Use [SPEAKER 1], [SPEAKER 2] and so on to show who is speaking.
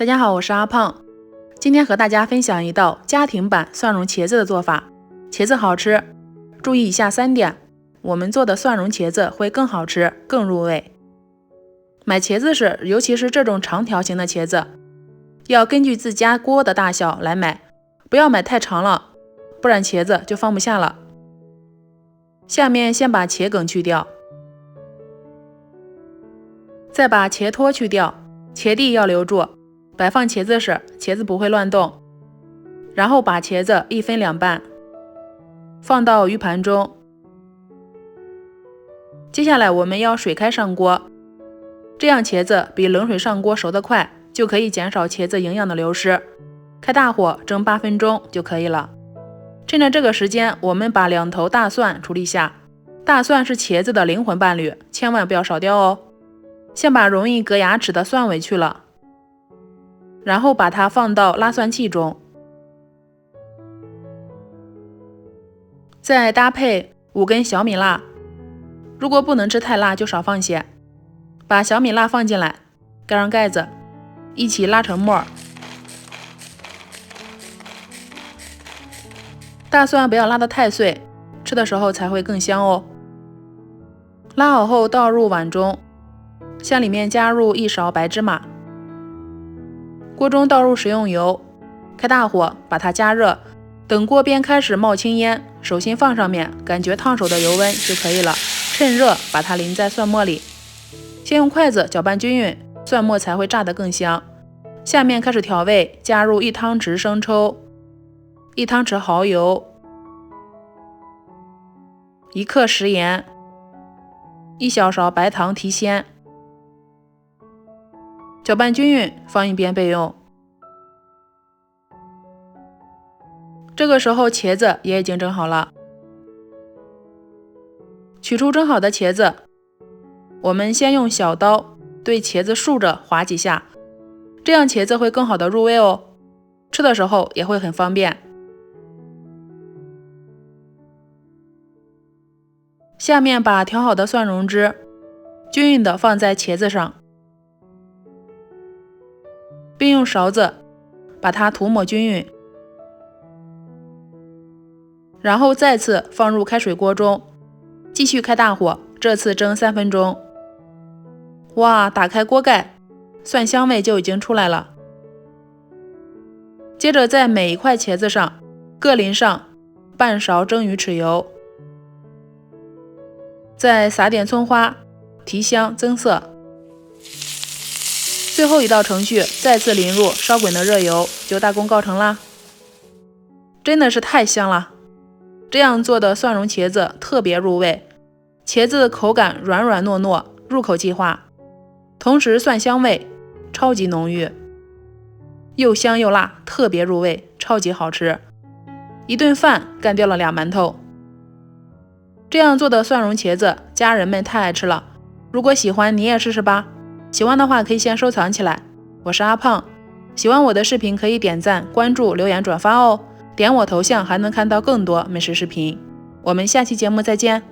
[SPEAKER 1] 大家好，我是阿胖，今天和大家分享一道家庭版蒜蓉茄子的做法。茄子好吃，注意以下3点，我们做的蒜蓉茄子会更好吃、更入味。买茄子时，尤其是这种长条形的茄子，要根据自家锅的大小来买，不要买太长了，不然茄子就放不下了。下面先把茄梗去掉，再把茄托去掉，茄蒂要留住。摆放茄子时，茄子不会乱动。然后把茄子一分2半，放到鱼盘中。接下来我们要水开上锅，这样茄子比冷水上锅熟得快，就可以减少茄子营养的流失。开大火蒸8分钟就可以了。趁着这个时间，我们把2头大蒜处理下。大蒜是茄子的灵魂伴侣，千万不要少掉哦。先把容易硌牙齿的蒜尾去了，然后把它放到拉蒜器中，再搭配5根小米辣，如果不能吃太辣就少放些。把小米辣放进来，盖上盖子，一起拉成沫。大蒜不要拉得太碎，吃的时候才会更香哦。拉好后倒入碗中，向里面加入1勺白芝麻。锅中倒入食用油，开大火把它加热，等锅边开始冒青烟，手心放上面，感觉烫手的油温就可以了。趁热把它淋在蒜末里，先用筷子搅拌均匀，蒜末才会炸得更香。下面开始调味，加入1汤匙生抽、1汤匙蚝油、1克食盐、1小勺白糖提鲜，搅拌均匀，放一边备用。这个时候茄子也已经蒸好了，取出蒸好的茄子，我们先用小刀对茄子竖着划几下，这样茄子会更好的入味哦，吃的时候也会很方便。下面把调好的蒜蓉汁均匀的放在茄子上，并用勺子把它涂抹均匀，然后再次放入开水锅中，继续开大火，这次蒸3分钟。哇，打开锅盖，蒜香味就已经出来了。接着在每一块茄子上各淋上半勺蒸鱼豉油，再撒点葱花提香增色。最后一道程序，再次淋入烧滚的热油，就大功告成啦。真的是太香了，这样做的蒜蓉茄子特别入味，茄子的口感软软糯糯，入口即化，同时蒜香味超级浓郁，又香又辣，特别入味，超级好吃。一顿饭干掉了2馒头。这样做的蒜蓉茄子家人们太爱吃了，如果喜欢你也试试吧。喜欢的话可以先收藏起来。我是阿胖，喜欢我的视频可以点赞、关注、留言、转发哦。点我头像还能看到更多美食视频。我们下期节目再见。